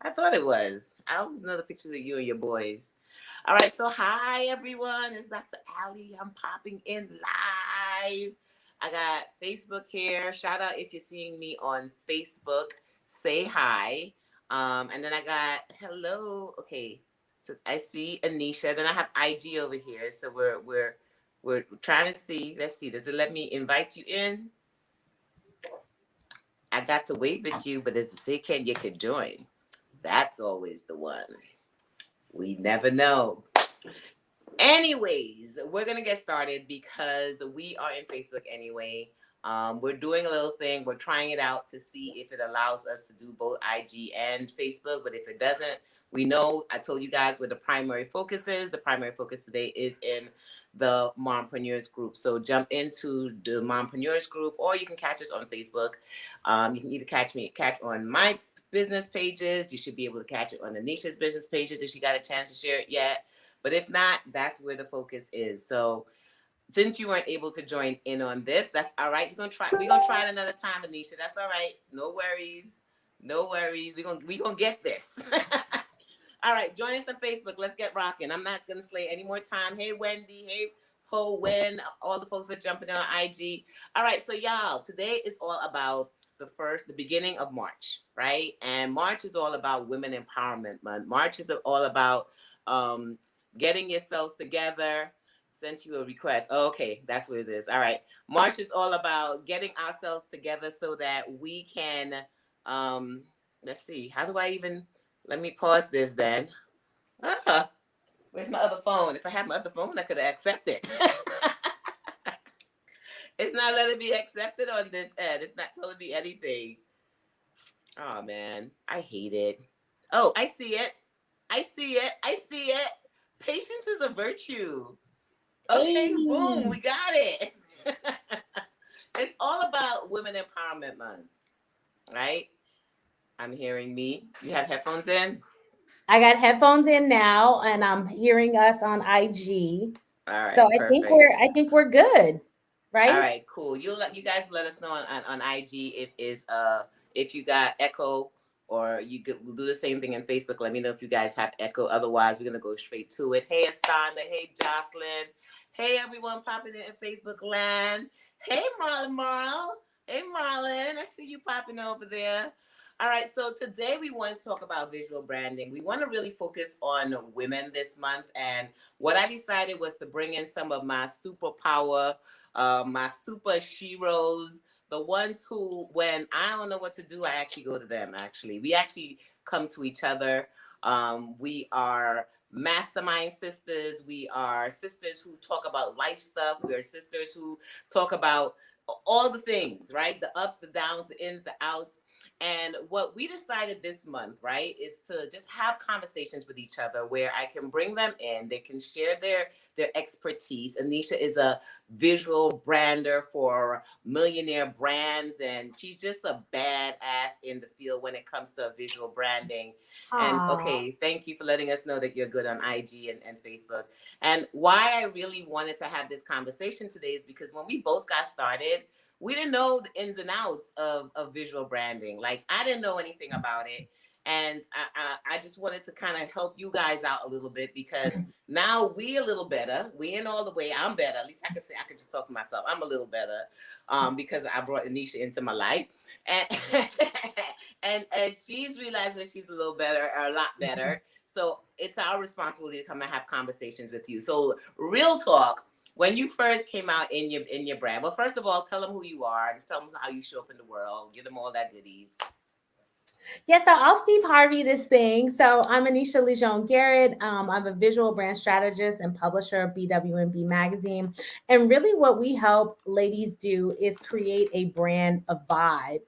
I thought it was. I always know the pictures of you and your boys. All right, so hi everyone. It's Dr. Allie. I'm popping in live. I got Facebook here. Shout out if you're seeing me on Facebook. Say hi. And then I got hello. Okay, so I see Anisha. Then I have IG over here. So we're trying to see. Let's see. Does it let me invite you in? I got to wave at you, but does it say can you can join? That's always the one. We never know. Anyways, we're gonna get started because we are in Facebook anyway. We're doing a little thing. We're trying it out to see if it allows us to do both IG and Facebook. But if it doesn't, we know I told you guys where the primary focus is. The primary focus today is in the Mompreneurs group. So jump into the Mompreneurs group, or you can catch us on Facebook. You can either catch on my business pages. You should be able to catch it on Anisha's business pages if she got a chance to share it yet. But if not, that's where the focus is. So since you weren't able to join in on this, that's all right. We're gonna try it another time, Enisha. That's all right. No worries. No worries. We're gonna get this. All right, join us on Facebook. Let's get rocking. I'm not gonna slay any more time. Hey Wendy, hey Po Wen, all the folks that jumping on IG. All right, so y'all, today is all about the beginning of March, right? And March is all about Women Empowerment Month. March is all about um getting yourselves together. Sent you a request. Oh, okay, that's what it is. All right. March is all about getting ourselves together so that we can um let's see, how do I even let me pause this then. Ah, where's my other phone? If I had my other phone, I could have accepted. It's not letting me accept it on this end. It's not telling me anything. Oh man, I hate it. Oh, I see it. I see it. I see it. Patience is a virtue. Okay, boom, Hey. we got it. It's all about Women Empowerment Month, right? I'm hearing me. You have headphones in? I got headphones in now and I'm hearing us on IG. All So right, perfect. I think we're good, All right? right, cool. You guys let us know on IG if you got echo, or we'll do the same thing on Facebook. Let me know if you guys have echo. Otherwise, we're gonna go straight to it. Hey Astanda, hey Jocelyn, hey everyone popping in Facebook land. Hey Marlon. Hey Marlon, I see you popping over there. All right, so today we want to talk about visual branding. We want to really focus on women this month, and what I decided was to bring in some of my superpower, my super sheroes, the ones who, when I don't know what to do, I actually go to them. Actually, we actually come to each other. We are mastermind sisters. We are sisters who talk about life stuff. We are sisters who talk about all the things, right? The ups, the downs, the ins, the outs. And what we decided this month, right, is to just have conversations with each other where I can bring them in. They can share their expertise. Anisha is a visual brander for millionaire brands, and she's just a badass in the field when it comes to visual branding. And Aw. okay, thank you for letting us know that you're good on IG and Facebook. And why I really wanted to have this conversation today is because when we both got started, we didn't know the ins and outs of visual branding. Like, I didn't know anything about it. And I just wanted to kind of help you guys out a little bit because now we a little better. We ain't all the way. I'm better. At least I can say I can just talk to myself. I'm a little better because I brought Enisha into my life, and and she's realized that she's a little better, or a lot better. So it's our responsibility to come and have conversations with you. So real talk. When you first came out in your brand, well, first of all, tell them who you are and tell them how you show up in the world. Give them all that goodies. Yeah, so I'll Steve Harvey this thing. So I'm Enisha Ligon-Garrett. I'm a visual brand strategist and publisher of BWMB magazine. And really, what we help ladies do is create a brand, a vibe.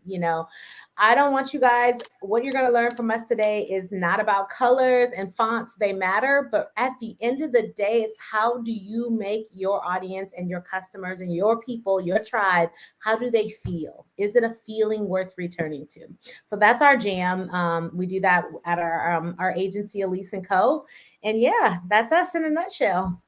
I don't want you guys, what you're going to learn from us today is not about colors and fonts, they matter. But at the end of the day, it's how do you make your audience and your customers and your people, your tribe, how do they feel? Is it a feeling worth returning to? So that's our jam. We do that at our agency, Elise and Co. And yeah, that's us in a nutshell.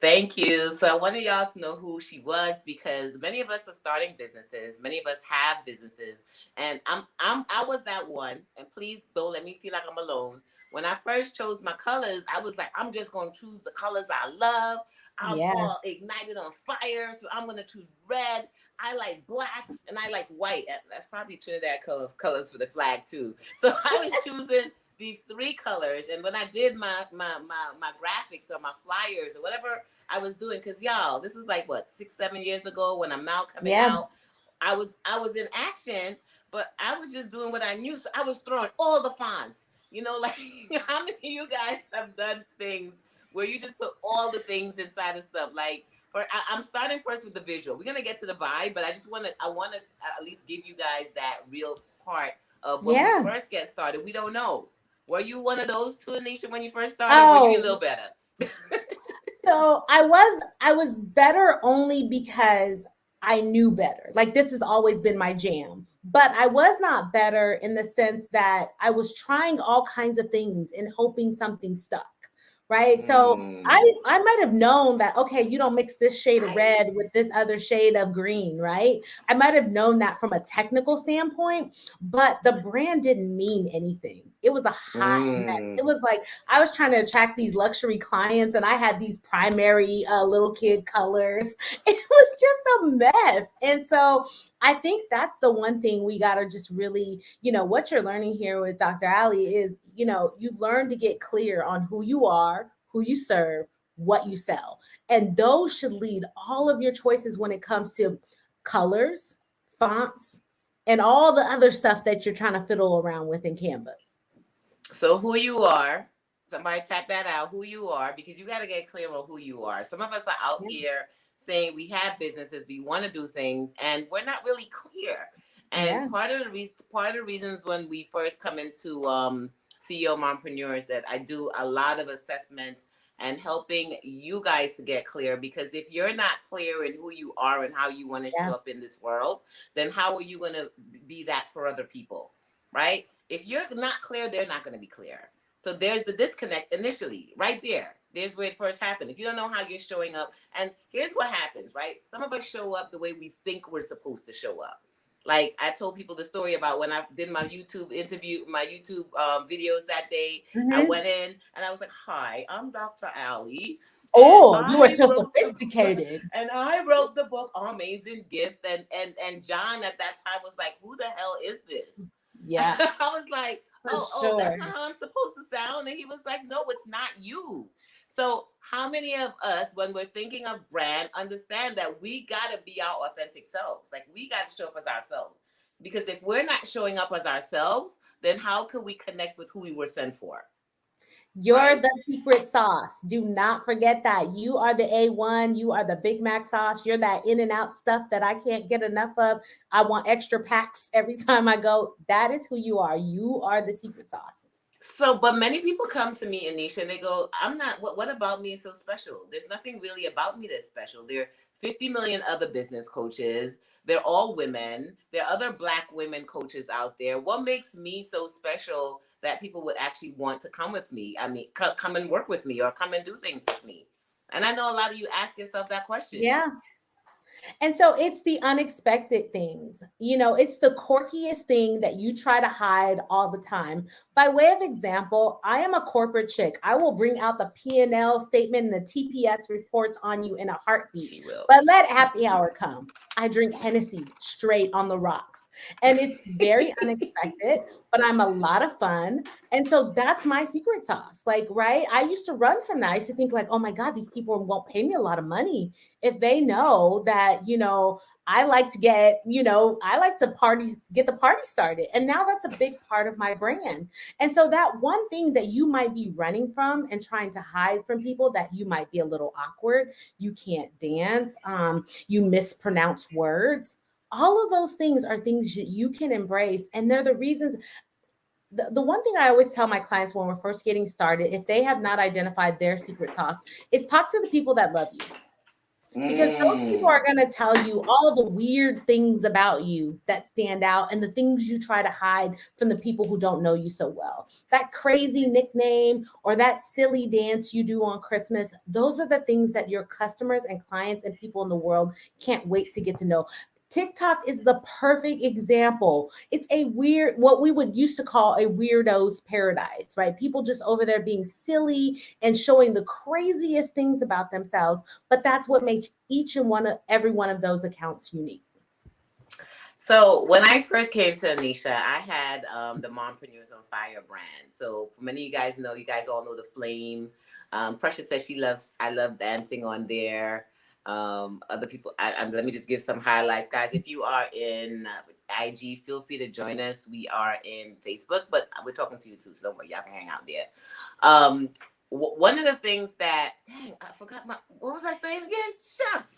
Thank you. So I wanted y'all to know who she was because many of us are starting businesses. Many of us have businesses, and I was that one. And please don't let me feel like I'm alone. When I first chose my colors, I was like, I'm just gonna choose the colors I love. I'm Yeah. all ignited on fire, so I'm gonna choose red. I like black and I like white. And that's probably Trinidad colors for the flag too. So I was choosing these three colors. And when I did my graphics or my flyers or whatever I was doing, because y'all, this was like what 6 7 years ago when I'm now coming Yeah. out. I was in action, but I was just doing what I knew. So I was throwing all the fonts. Like how many of you guys have done things where you just put all the things inside of stuff? Like, I'm starting first with the visual. We're gonna get to the vibe, but I want to at least give you guys that real part of when we Yeah. first get started. We don't know. Were you one of those two, Anisha, when you first started? Were you a Oh, little better? so I was better only because I knew better. Like this has always been my jam. But I was not better in the sense that I was trying all kinds of things and hoping something stuck. Right. So Mm. I might have known that, okay, you don't mix this shade of Right. red with this other shade of green, right? I might have known that from a technical standpoint, but the brand didn't mean anything. It was a hot mess. It Mm. was like I was trying to attract these luxury clients and I had these primary little kid colors. It was just a mess. And so I think that's the one thing we got to just really, what you're learning here with Dr. Ali is, you learn to get clear on who you are, who you serve, what you sell. And those should lead all of your choices when it comes to colors, fonts, and all the other stuff that you're trying to fiddle around with in Canva. So who you are, somebody tap that out, who you are, because you got to get clear on who you are. Some of us are out Yeah. here saying we have businesses, we want to do things, and we're not really clear. And Yeah. part of the reasons when we first come into CEO mompreneurs that I do a lot of assessments and helping you guys to get clear, because if you're not clear in who you are and how you want to show Yeah. up in this world, then how are you going to be that for other people, right? If you're not clear, they're not going to be clear. So there's the disconnect initially, right there. There's where it first happened. If you don't know how you're showing up, and here's what happens, right? Some of us show up the way we think we're supposed to show up. Like I told people the story about when I did my YouTube interview, my YouTube videos that day. I Hmm. went in and I was like, "Hi, I'm Dr. Ali, and Oh, you were I so wrote the sophisticated. and I wrote the book Amazing Gift." And John at that time was like, "Who the hell is this?" Yeah, I was like, for oh, that's sure. not how I'm supposed to sound. And he was like, no, it's not you. So, how many of us, when we're thinking of brand, understand that we got to be our authentic selves? Like, we got to show up as ourselves. Because if we're not showing up as ourselves, then how can we connect with who we were sent for? You're Right? the secret sauce. Do not forget that. You are the A1. You are the Big Mac sauce. You're that in and out stuff that I can't get enough of. I want extra packs every time I go. That is who you are. You are the secret sauce. So, but many people come to me, Anisha, and they go, I'm not, what about me is so special? There's nothing really about me that's special. There are 50 million other business coaches. They're all women. There are other Black women coaches out there. What makes me so special that people would actually want to come with me? I mean, come and work with me or come and do things with me. And I know a lot of you ask yourself that question. Yeah. And so it's the unexpected things. It's the quirkiest thing that you try to hide all the time. By way of example, I am a corporate chick. I will bring out the P&L statement and the TPS reports on you in a heartbeat. She will. But let happy hour come. I drink Hennessy straight on the rocks. And it's very unexpected, but I'm a lot of fun. And so that's my secret sauce. Like, right? I used to run from that. I used to think like, oh my God, these people won't pay me a lot of money if they know that, I like to I like to get the party started. And now that's a big part of my brand. And so that one thing that you might be running from and trying to hide from people, that you might be a little awkward, you can't dance, you mispronounce words. All of those things are things that you can embrace. And they're the reasons. The one thing I always tell my clients when we're first getting started, if they have not identified their secret sauce, is talk to the people that love you. because those people Mm. are going to tell you all the weird things about you that stand out and the things you try to hide from the people who don't know you so well. That crazy nickname or that silly dance you do on Christmas, those are the things that your customers and clients and people in the world can't wait to get to know. TikTok is the perfect example. It's a weird, what we would used to call a weirdo's paradise, right? People just over there being silly and showing the craziest things about themselves, but that's what makes each and every one of those accounts unique. So when I first came to Anisha, I had the Mompreneurs on Fire brand. So for many of you guys know, you guys all know the flame. Precious says she loves, I love dancing on there. Other people, let me just give some highlights, guys. If you are in IG, feel free to join us. We are in Facebook, but we're talking to you too, so don't worry, y'all can hang out there. Um, One of the things that, dang, I forgot what was I saying again? Shucks.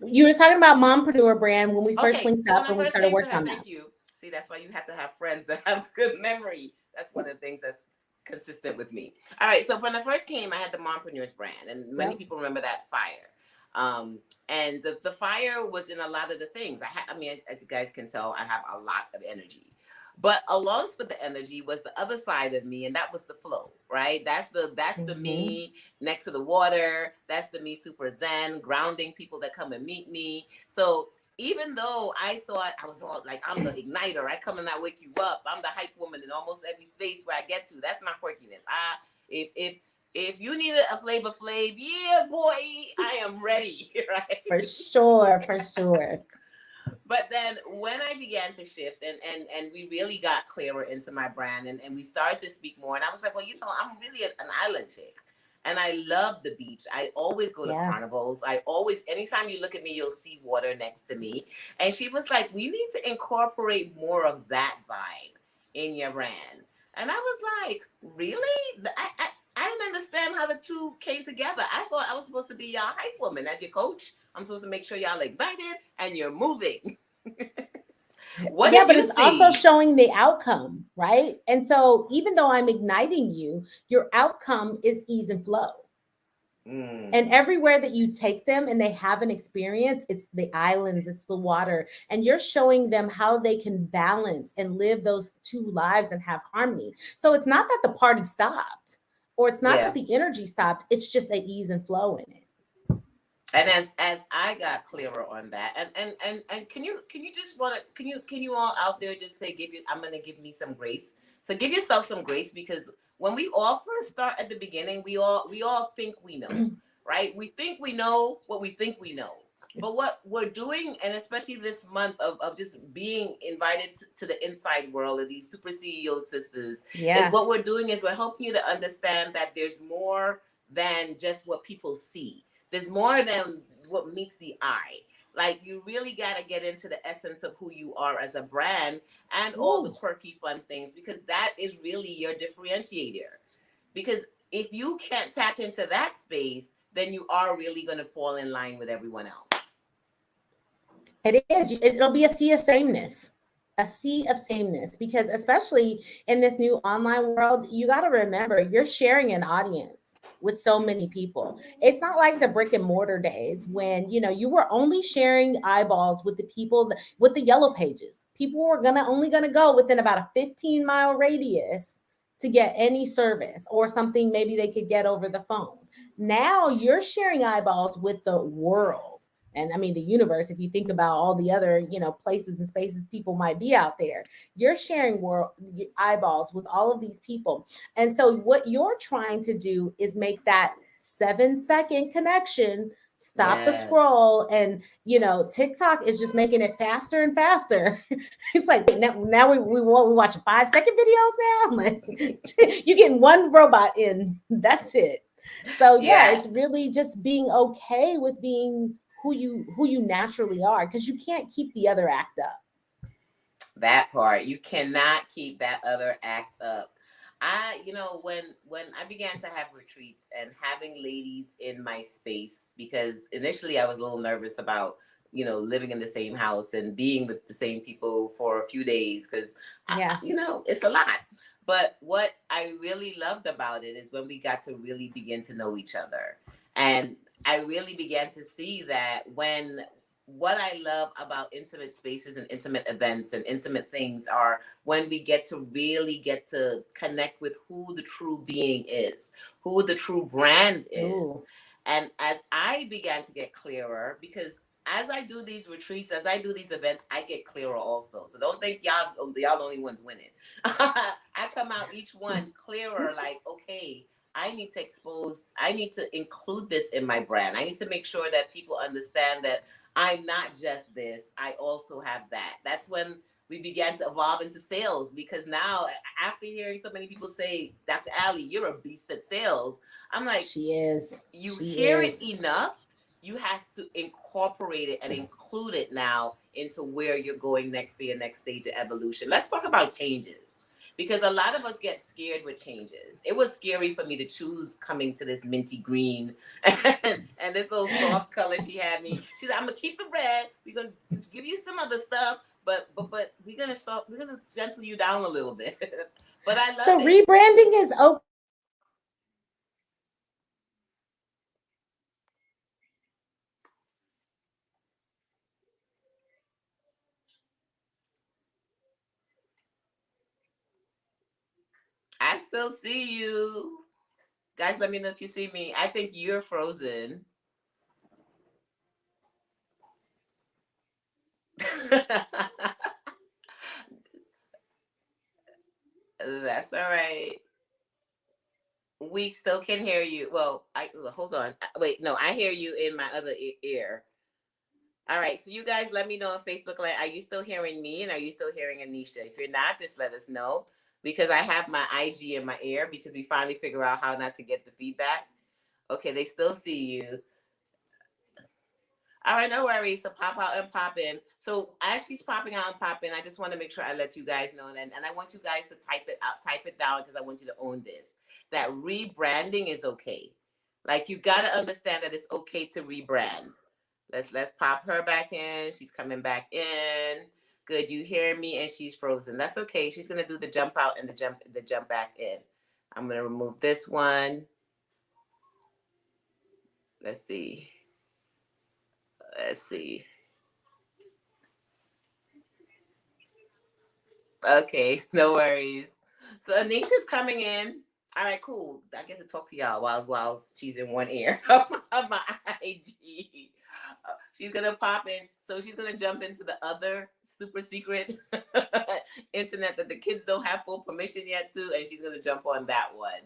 You were talking about Mompreneur brand when we first Okay, linked so when up I and we first started came to working her, on that. thank you. See, that's why you have to have friends that have good memory. That's one of the things that's consistent with me. All right, so when I first came, I had the Mompreneurs brand, and many Yep. people remember that fire. And the fire was in a lot of the things. I mean, as you guys can tell, I have a lot of energy. But along with the energy was the other side of me, and that was the flow, right? That's the Mhm. me next to the water. That's the me super zen, grounding people that come and meet me. So even though I thought I was all like, I'm the igniter, I come and I wake you up. I'm the hype woman in almost every space where I get to. That's my quirkiness. If you needed a Flavor Flav, yeah, boy, I am ready, For right? sure, for sure. But then when I began to shift and we really got clearer into my brand and we started to speak more, and I was like, well, I'm really an island chick. And I love the beach. I always go to Yeah. carnivals. I always, anytime you look at me, you'll see water next to me. And she was like, we need to incorporate more of that vibe in your brand. And I was like, really? I didn't understand how the two came together. I thought I was supposed to be y'all hype woman as your coach. I'm supposed to make sure y'all excited and you're moving. What Yeah, did but you it's also see? showing the outcome, right? And so even though I'm igniting you, your outcome is ease and flow. And Mm, everywhere that you take them and they have an experience, it's the islands, it's the water, and you're showing them how they can balance and live those two lives and have harmony. So it's not that the party stopped or it's not that yeah. the energy stopped, it's just a ease and flow in it. And as I got clearer on that, and can you just want to can you all out there just say I'm gonna give me some grace. So give yourself some grace because when we all first start at the beginning, we all think we know, right? We think we know what we think we know. But what we're doing, and especially this month of just being invited to the inside world of these super CEO sisters, is Yeah. what we're doing is we're helping you to understand that there's more than just what people see. There's more than what meets the eye. Like you really got to get into the essence of who you are as a brand and all the Ooh. quirky fun things because that is really your differentiator. Because if you can't tap into that space, then you are really going to fall in line with everyone else. It is. It'll be a sea of sameness, a sea of sameness. Because especially in this new online world, you got to remember you're sharing an audience with so many people. It's not like the brick and mortar days when you were only sharing eyeballs with the people with the yellow pages. People were only gonna go within about a 15-mile radius to get any service or something maybe they could get over the phone. Now you're sharing eyeballs with the world, and I mean the universe. If you think about all the other places and spaces people might be out there, you're sharing world eyeballs with all of these people. And so what you're trying to do is make that 7-second connection, stop the Yes. scroll. And TikTok is just making it faster and faster. It's like, wait, now we watch 5-second videos now. Like, you getting one robot in, that's it. So yeah, Yeah. it's really just being okay with being who you naturally are, because you can't keep the other act up. That part. You cannot keep that other act up. When I began to have retreats and having ladies in my space, because initially I was a little nervous about, living in the same house and being with the same people for a few days, because, Yeah. it's a lot. But what I really loved about it is when we got to really begin to know each other. And I really began to see that when what I love about intimate spaces and intimate events and intimate things are when we get to really get to connect with who the true being is, who the true brand is. Ooh. And as I began to get clearer, because as I do these retreats, as I do these events, I get clearer also. So don't think y'all the only ones winning. I come out each one clearer, like, okay, I need to expose, I need to include this in my brand. I need to make sure that people understand that I'm not just this, I also have that. That's when we began to evolve into sales, because now, after hearing so many people say, Dr. Ali, you're a beast at sales, I'm like, She is. you She hear it is. enough, you have to incorporate it and include it now into where you're going next for your next stage of evolution. Let's talk about changes, because a lot of us get scared with changes. It was scary for me to choose coming to this minty green and this little soft color she had me. She's like, I'm gonna keep the red. We're gonna give you some other stuff, but we're gonna gentle you down a little bit. But I love So it. rebranding is okay. I still see you. Guys, let me know if you see me. I think you're frozen. That's all right. We still can hear you. Well, hold on. Wait, no, I hear you in my other ear. All right, so you guys let me know on Facebook Live. Are you still hearing me and are you still hearing Enisha? If you're not, just let us know, because I have my IG in my ear because we finally figure out how not to get the feedback. Okay, they still see you. All right, no worries. So pop out and pop in. So as she's popping out and popping, I just want to make sure I let you guys know, and I want you guys to type it out, type it down, because I want you to own this. That rebranding is okay. Like, you got to understand that it's okay to rebrand. Let's pop her back in. She's coming back in. Good, you hear me, and she's frozen. That's okay. She's gonna do the jump out and the jump back in. I'm gonna remove this one. Let's see. Let's see. Okay, no worries. So Anisha's coming in. All right, cool. I get to talk to y'all while she's in one ear of my IG. She's gonna pop in, so she's gonna jump into the other super secret internet that the kids don't have full permission yet to, and she's gonna jump on that one.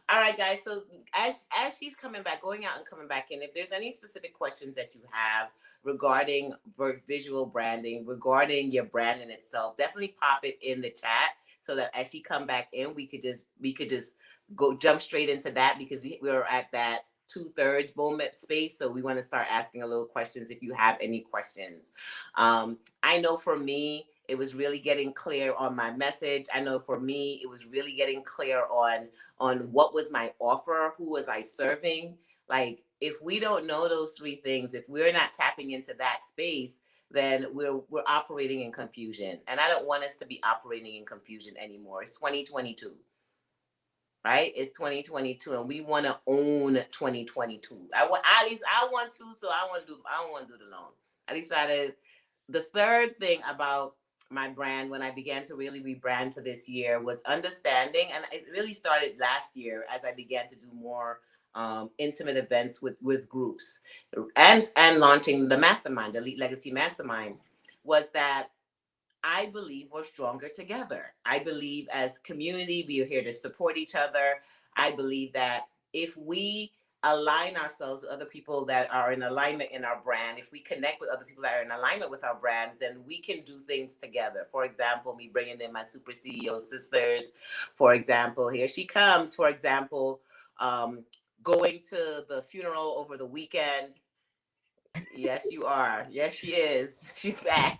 All right, guys. So as she's coming back, going out and coming back in, if there's any specific questions that you have regarding visual branding, regarding your brand in itself, definitely pop it in the chat so that as she come back in, we could just go jump straight into that, because we're at that 2/3 moment space. So we want to start asking a little questions if you have any questions. I know for me, it was really getting clear on my message. I know for me, it was really getting clear on what was my offer, who was I serving. Like, if we don't know those three things, if we're not tapping into that space, then we're operating in confusion. And I don't want us to be operating in confusion anymore. It's 2022, right? It's 2022, and we want to own 2022. At least I want to, so I don't want to do the loan. I decided the third thing about my brand when I began to really rebrand for this year was understanding, and it really started last year as I began to do more intimate events with groups, and launching the mastermind, the Elite Legacy Mastermind, was that I believe we're stronger together. I believe as community, we are here to support each other. I believe that if we align ourselves with other people that are in alignment in our brand, if we connect with other people that are in alignment with our brand, then we can do things together. For example, me bringing in my super CEO sisters. For example, here she comes. For example, going to the funeral over the weekend. Yes, you are. Yes, she is. She's back.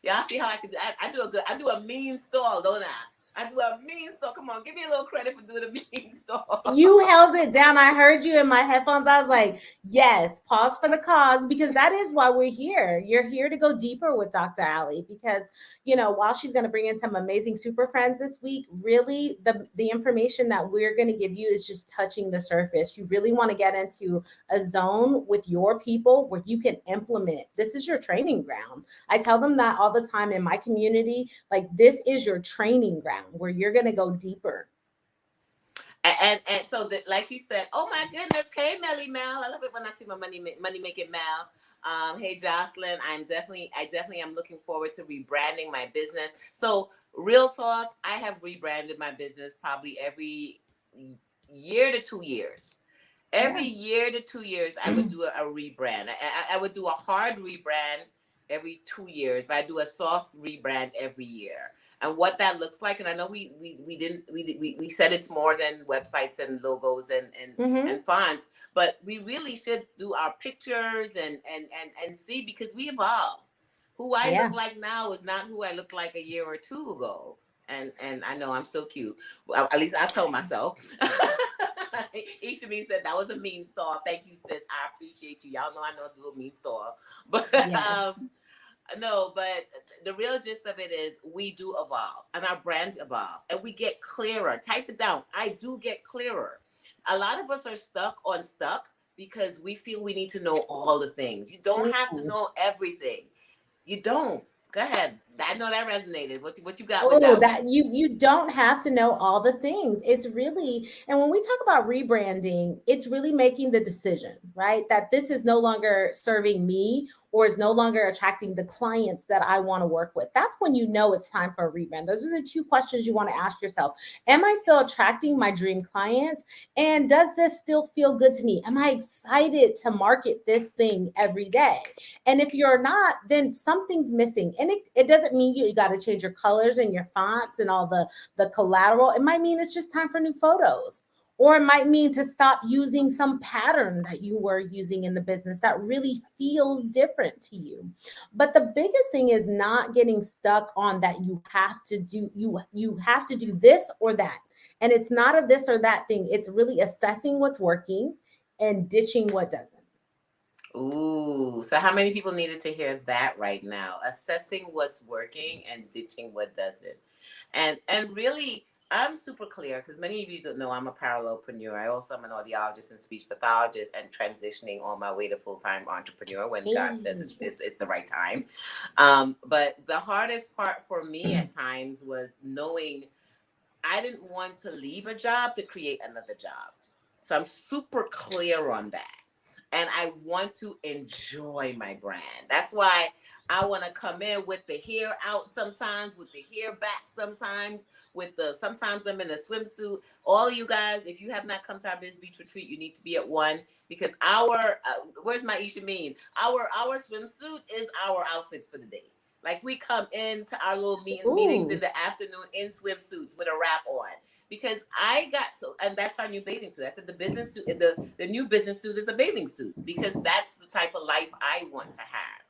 Y'all see how I do a mean stall, don't I? I do a mean store. Come on, give me a little credit for doing a mean store. You held it down. I heard you in my headphones. I was like, yes, pause for the cause, because that is why we're here. You're here to go deeper with Dr. Ali because, while she's going to bring in some amazing super friends this week, really the information that we're going to give you is just touching the surface. You really want to get into a zone with your people where you can implement. This is your training ground. I tell them that all the time in my community, like this is your training ground where you're going to go deeper. And so that, like she said, oh my goodness, hey Melly Mel, I love it when I see my money making Mel. Hey Jocelyn, I definitely am looking forward to rebranding my business. So real talk, I have rebranded my business probably every year to 2 years. Every Yeah. year to 2 years, I would do a rebrand. I would do a hard rebrand every 2 years, but I do a soft rebrand every year. And what that looks like, and I know we didn't we said it's more than websites and logos Mm-hmm. and fonts, but we really should do our pictures and see, because we evolve. Who I look Yeah. like now is not who I looked like a year or two ago. And I know I'm still cute. Well, at least I told myself. Ishameen said that was a mean star. Thank you, sis. I appreciate you. Y'all know I know a little mean star. But Yes. no, but the real gist of it is we do evolve and our brands evolve and we get clearer. Type it down. I do get clearer. A lot of us are stuck because we feel we need to know all the things. You don't have to know everything. You don't. Go ahead. I know that resonated. What you got with Oh, that one? that you don't have to know all the things. It's really, and when we talk about rebranding, it's really making the decision, right? That this is no longer serving me or is no longer attracting the clients that I want to work with. That's when you know it's time for a rebrand. Those are the two questions you want to ask yourself. Am I still attracting my dream clients? And does this still feel good to me? Am I excited to market this thing every day? And if you're not, then something's missing. And it doesn't mean you got to change your colors and your fonts and all the collateral. It might mean it's just time for new photos. Or it might mean to stop using some pattern that you were using in the business that really feels different to you. But the biggest thing is not getting stuck on that you have to do this or that. And it's not a this or that thing. It's really assessing what's working and ditching what doesn't. Ooh, so how many people needed to hear that right now? Assessing what's working and ditching what doesn't. And really, I'm super clear because many of you don't know I'm a parallelpreneur. I also am an audiologist and speech pathologist and transitioning on my way to full-time entrepreneur when God says Hey. it's the right time. But the hardest part for me at times was knowing I didn't want to leave a job to create another job. So I'm super clear on that. And I want to enjoy my brand. That's why I want to come in with the hair out sometimes, with the hair back sometimes, sometimes I'm in a swimsuit. All of you guys, if you have not come to our Biz Beach retreat, you need to be at one because where's my Isha mean? Our swimsuit is our outfits for the day. Like we come into our little meetings in Ooh. the afternoon in swimsuits with a wrap on because I got and that's our new bathing suit. I said the business suit, the new business suit is a bathing suit because that's the type of life I want to have.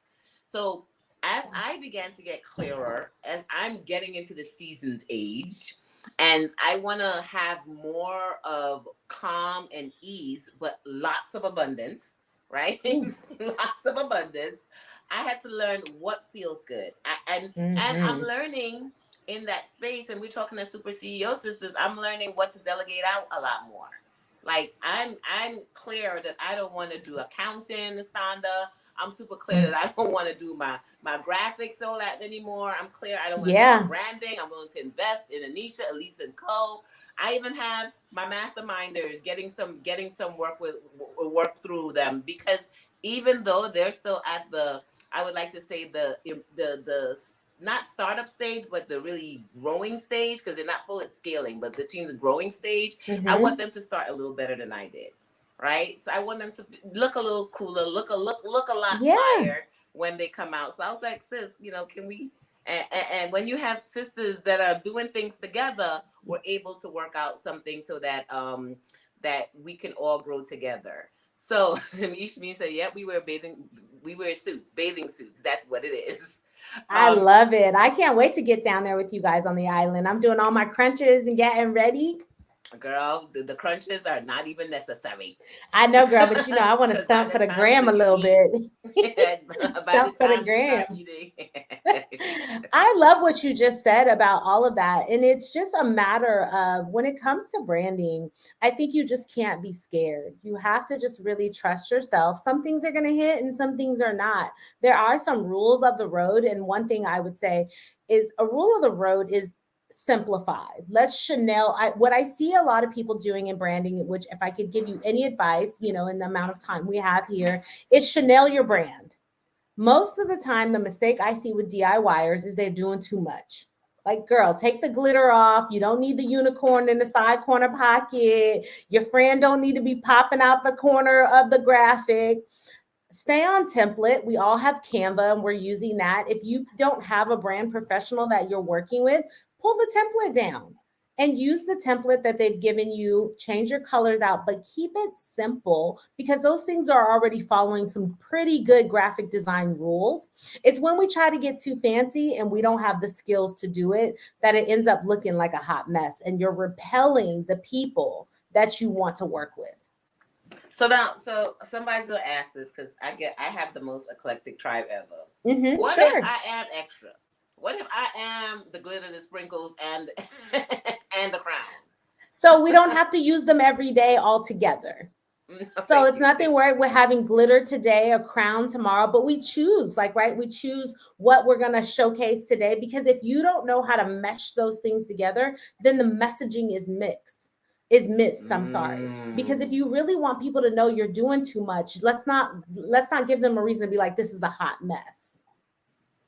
So as I began to get clearer, as I'm getting into the seasoned age, and I want to have more of calm and ease, but lots of abundance, right? Ooh. Lots of abundance. I had to learn what feels good, and I'm Mm-hmm. learning in that space. And we're talking to super CEO sisters. I'm learning what to delegate out a lot more. Like I'm clear that I don't want to do accounting, Standa. I'm super clear that I don't want to do my graphics all that anymore. I'm clear I don't want to do my Yeah. branding. I'm willing to invest in Enisha, Elise, and Co. I even have my masterminders getting some work through them because even though they're still at the, I would like to say the not startup stage, but the really growing stage because they're not full at scaling, but between the growing stage, I want Mm-hmm. them to start a little better than I did, right? So I want them to look a little cooler, look a lot Yeah. fire when they come out. So I was like, sis, can we? And when you have sisters that are doing things together, we're able to work out something so that we can all grow together. So Ishmi said, "Yeah, we wear suits, bathing suits. That's what it is." I um, love it. I can't wait to get down there with you guys on the island. I'm doing all my crunches and getting ready. girl, the crunches are not even necessary. I know, girl, but I want to Because by stump the for the time gram a you little eat, bit. by the Stump for the time you start gram. eating. I love what you just said about all of that. And it's just a matter of when it comes to branding, I think you just can't be scared. You have to just really trust yourself. Some things are going to hit and some things are not. There are some rules of the road. And one thing I would say is a rule of the road is simplify. Let's Chanel. What I see a lot of people doing in branding, which if I could give you any advice, in the amount of time we have here, is Chanel your brand. Most of the time, the mistake I see with DIYers is they're doing too much. Like, girl, take the glitter off. You don't need the unicorn in the side corner pocket. Your friend don't need to be popping out the corner of the graphic. Stay on template. We all have Canva and we're using that. If you don't have a brand professional that you're working with, pull the template down and use the template that they've given you. Change your colors out, but keep it simple because those things are already following some pretty good graphic design rules. It's when we try to get too fancy and we don't have the skills to do it that it ends up looking like a hot mess and you're repelling the people that you want to work with. So now, so somebody's gonna ask this because I have the most eclectic tribe ever. What if Sure. I am extra? What if I am the glitter, the sprinkles, and and the crown? So we don't have to use them every day all together. So Thank it's you, nothing thank where we're having glitter today, a crown tomorrow, but we choose, like, right? We choose what we're going to showcase today because if you don't know how to mesh those things together, then the messaging is you. missed. I'm sorry. Because if you really want people to know you're doing too much, let's not give them a reason to be like, this is a hot mess.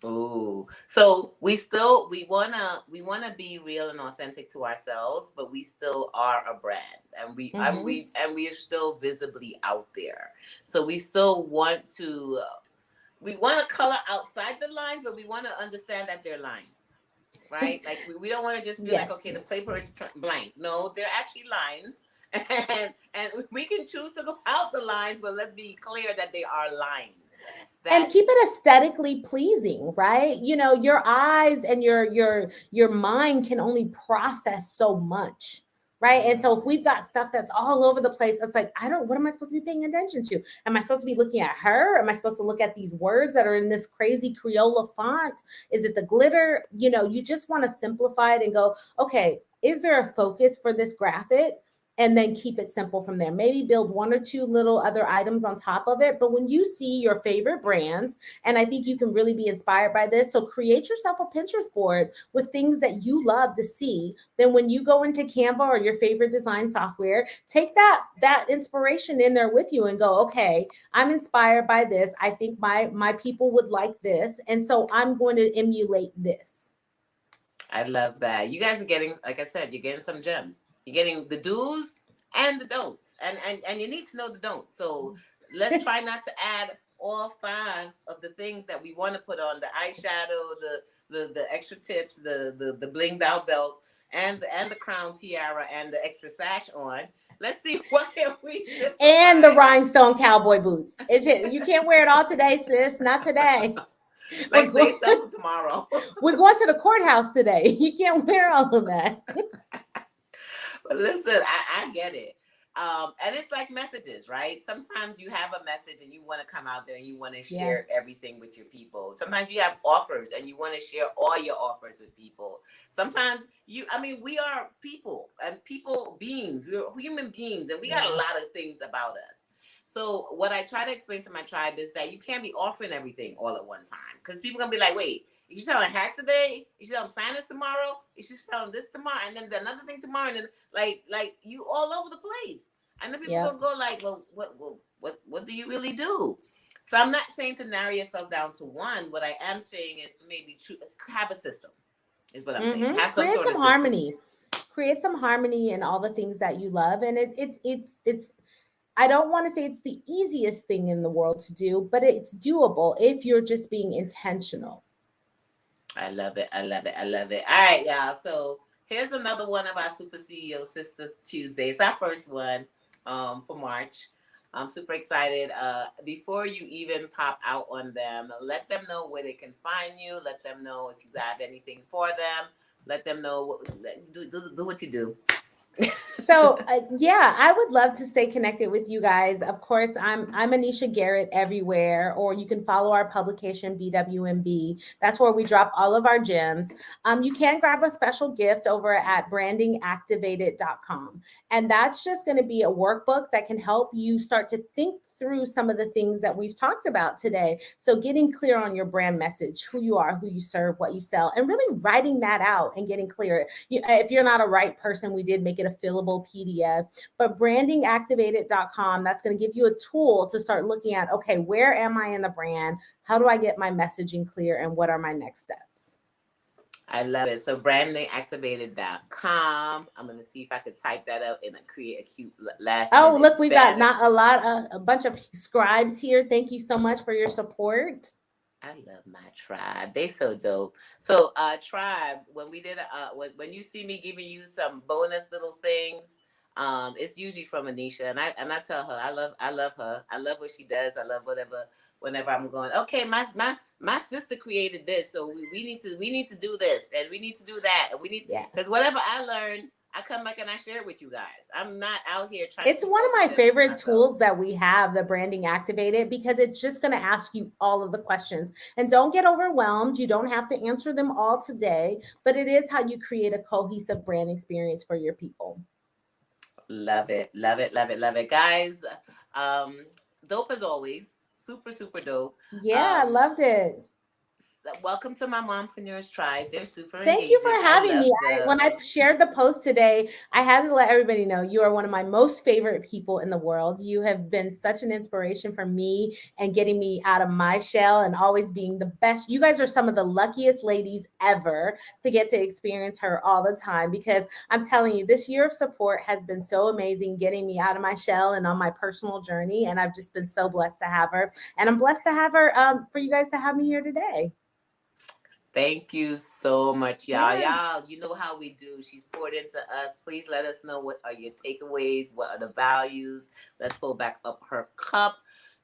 Oh, so we wanna be real and authentic to ourselves, but we still are a brand, and Hmm. we are still visibly out there. So we still want to we want to color outside the lines, but we want to understand that they're lines, right? Like we don't want to just be like, Yes. okay, the paper is blank. No, they're actually lines, and we can choose to go out the lines, but let's be clear that they are lines. And That keep it aesthetically pleasing, right? Your eyes and your mind can only process so much, right? And so if mm, we've got stuff that's all over the place, it's like, I don't, what am I supposed to be paying attention to? Am I supposed to be looking at her? Am I supposed to look at these words that are in this crazy Crayola font? Is it the glitter? You just want to simplify it and go, okay, is there a focus for this graphic? And then keep it simple from there. Maybe build one or two little other items on top of it. But when you see your favorite brands, and I think you can really be inspired by this, so create yourself a Pinterest board with things that you love to see. Then when you go into Canva or your favorite design software, take that inspiration in there with you and go, okay, I'm inspired by this. I think my people would like this. And so I'm going to emulate this. I love that. You guys are getting, like I said, you're getting some gems. You're getting the do's and the don'ts, and you need to know the don'ts. So let's try not to add all five of the things that we want to put on: the eyeshadow, the extra tips, the blinged out belt, and the crown tiara, and the extra sash on. Let's see what can we And the simplify. rhinestone cowboy boots. You can't wear it all today, sis. Not today. We're Like going, save some for tomorrow. we're going to the courthouse today. You can't wear all of that. But listen, I get it. And it's like messages, right? Sometimes you have a message and you want to come out there and you want to Yeah. share everything with your people. Sometimes you have offers and you want to share all your offers with people. Sometimes we are people and people beings. We're human beings and we got a Yeah. lot of things about us. So what I try to explain to my tribe is that you can't be offering everything all at one time because people gonna be like, wait, you selling hats today? You selling planners tomorrow? You selling this tomorrow, and then another thing tomorrow, and then like you all over the place. And then people Yep. gonna go like, what do you really do? So I'm not saying to narrow yourself down to one. What I am saying is to maybe have a system. Is what I'm saying. Have some Create sort of some system. harmony. Create some harmony in all the things that you love. And it's I don't want to say it's the easiest thing in the world to do, but it's doable if you're just being intentional. I love it. I love it. I love it. All right, y'all. So here's another one of our Super CEO Sisters Tuesdays. Our first one for March. I'm super excited. Before you even pop out on them, let them know where they can find you. Let them know if you have anything for them. Let them know do what you do. So yeah, I would love to stay connected with you guys. Of course, I'm Anisha Garrett everywhere, or you can follow our publication BWMB. That's where we drop all of our gems. You can grab a special gift over at brandingactivated.com, and that's just going to be a workbook that can help you start to think through some of the things that we've talked about today. So getting clear on your brand message, who you are, who you serve, what you sell, and really writing that out and getting clear. If you're not a right person, we did make it a fillable PDF. But brandingactivated.com, that's going to give you a tool to start looking at, okay, where am I in the brand? How do I get my messaging clear? And what are my next steps? I love it. So brandingactivated.com. I'm going to see if I could type that up and create a cute last Oh, minute look, we've got banner. not a bunch of scribes here. Thank you so much for your support. I love my tribe. They so dope. So tribe, when we did when you see me giving you some bonus little things, it's usually from Enisha, and I tell her I love her. I love what she does. I love whatever whenever I'm going, okay, my sister created this, so we need to do this and we need to do that. And we need, Yeah. because whatever I learn, I come back and I share it with you guys. I'm not out here trying to It's keep one of all the my gems to favorite myself. tools that we have, the branding activated, because it's just going to ask you all of the questions. And don't get overwhelmed. You don't have to answer them all today, but it is how you create a cohesive brand experience for your people. Love it, love it, love it, love it, guys. Um, Dope as always, super super dope. Yeah, I Um, loved it. Welcome to my mompreneurs tribe. They're super Thank you engaging. for I having me. love When I them. shared the post today, I had to let everybody know you are one of my most favorite people in the world. You have been such an inspiration for me and getting me out of my shell and always being the best. You guys are some of the luckiest ladies ever to get to experience her all the time, because I'm telling you, this year of support has been so amazing, getting me out of my shell and on my personal journey. And I've just been so blessed to have her. And I'm blessed to have her for you guys to have me here today. Thank you so much, y'all. Yeah. Y'all, you know how we do. She's poured into us. Please let us know what are your takeaways, what are the values. Let's fill back up her cup.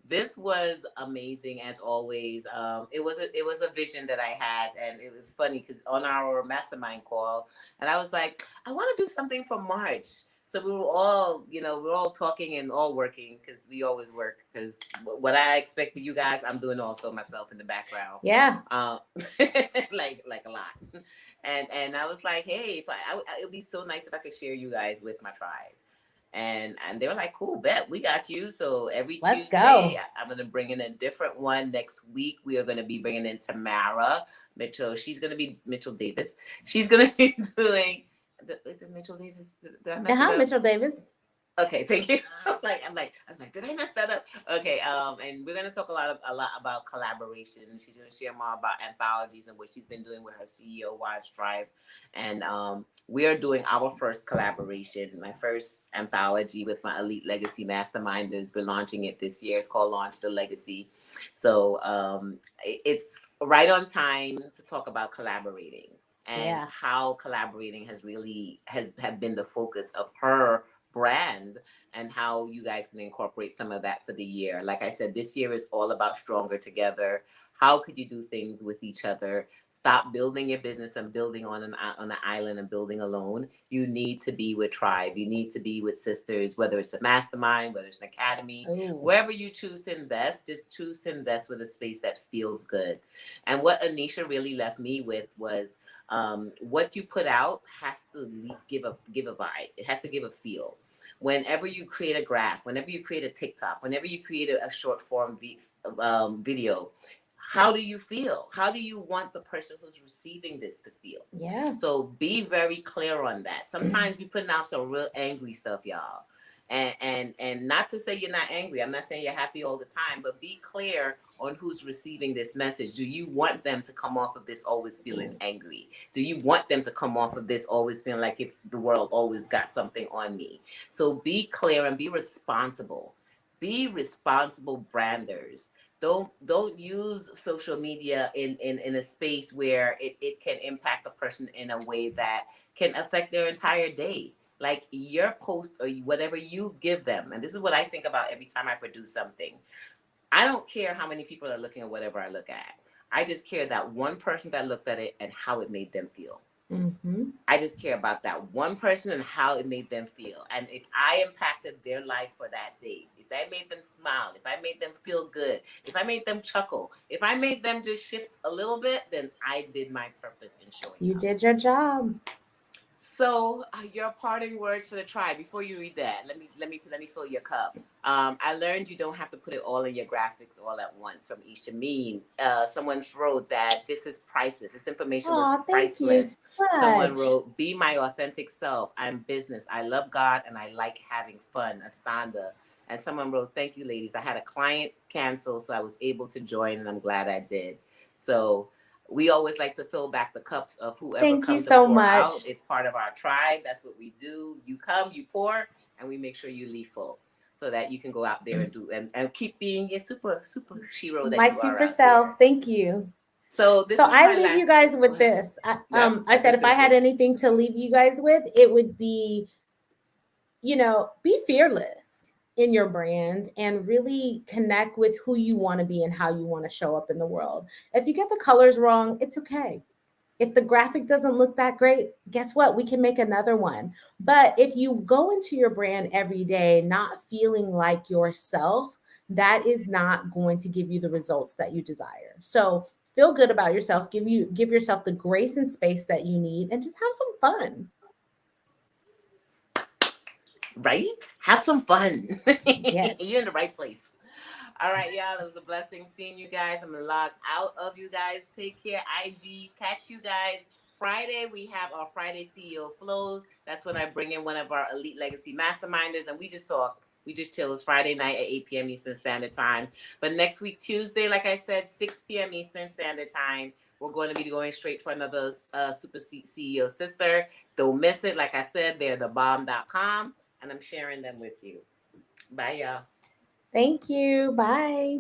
This was amazing as always. It was a vision that I had, and it was funny because on our mastermind call, and I was like, I want to do something for March. So we were all, we're all talking and all working because we always work. Because what I expected you guys, I'm doing also myself in the background, Yeah. um, like a lot. And I was like, hey, if it would be so nice if I could share you guys with my tribe. And they were like, cool, bet we got you. So every Let's Tuesday, go. I'm gonna bring in a different one. Next week, we are gonna be bringing in Tamara Mitchell. She's gonna be Mitchell Davis. She's gonna be doing. Is it Mitchell Davis? Did I mess it Uh-huh, up? Mitchell Davis. Okay, thank you. I'm like, did I mess that up? Okay, and we're gonna talk a lot about collaboration. She's gonna share more about anthologies and what she's been doing with her CEO Wise Drive, and we are doing our first collaboration, my first anthology with my Elite Legacy Masterminders. We're launching it this year. It's called Launch the Legacy. So it's right on time to talk about collaborating and Yeah. how collaborating has really has have been the focus of her brand, and how you guys can incorporate some of that for the year. Like I said, this year is all about stronger together. How could you do things with each other? Stop building your business and building on an island and building alone. You need to be with tribe. You need to be with sisters, whether it's a mastermind, whether it's an academy, Ooh. wherever you choose to invest, just choose to invest with a space that feels good. And what Anisha really left me with was, what you put out has to give a vibe. It has to give a feel. Whenever you create a graph, whenever you create a TikTok, whenever you create a short form video, how do you feel? How do you want the person who's receiving this to feel? Yeah. So be very clear on that. Sometimes we putting out some real angry stuff, y'all. And not to say you're not angry. I'm not saying you're happy all the time, but be clear on who's receiving this message. Do you want them to come off of this always feeling angry? Do you want them to come off of this always feeling like if the world always got something on me? So be clear and be responsible. Be responsible branders. Don't use social media in a space where it can impact a person in a way that can affect their entire day. Like your post or whatever you give them, and this is what I think about every time I produce something. I don't care how many people are looking at whatever I look at. I just care that one person that looked at it and how it made them feel. Mm-hmm. I just care about that one person and how it made them feel. And if I impacted their life for that day, if I made them smile, if I made them feel good, if I made them chuckle, if I made them just shift a little bit, then I did my purpose in showing You up. did your job. So, your parting words for the tribe. Before you read that, let me fill your cup. I learned you don't have to put it all in your graphics all at once. From Isha Mean, someone wrote that this is priceless. This information was Oh, thank you so priceless. Someone much. wrote, "Be my authentic self. I'm business. I love God and I like having fun." Astanda. And someone wrote, "Thank you, ladies. I had a client cancel, so I was able to join, and I'm glad I did." So we always like to fill back the cups of whoever Thank you come to so pour much. out. It's part of our tribe. That's what we do. You come, you pour, and we make sure you leave full so that you can go out there and do and keep being your super hero that My you are super out there. self. Thank you. So this So was I my leave you last. guys Go with ahead. this. Yep, I I was said just if I gonna had say. anything to leave you guys with, it would be, be fearless in your brand and really connect with who you want to be and how you want to show up in the world. If you get the colors wrong, it's okay. If the graphic doesn't look that great, guess what? We can make another one. But if you go into your brand every day not feeling like yourself, that is not going to give you the results that you desire. So feel good about yourself, give yourself the grace and space that you need, and just have some fun. Right? Have some fun. Yes. You're in the right place. All right, y'all. It was a blessing seeing you guys. I'm gonna log out of you guys. Take care, IG. Catch you guys Friday. We have our Friday CEO flows. That's when I bring in one of our elite legacy masterminders, and we just talk. We just chill. It's Friday night at 8 p.m. Eastern Standard Time. But next week, Tuesday, like I said, 6 p.m. Eastern Standard Time, we're going to be going straight for another Super CEO sister. Don't miss it. Like I said, they're thebomb.com, and I'm sharing them with you. Bye, y'all. Thank you. Bye.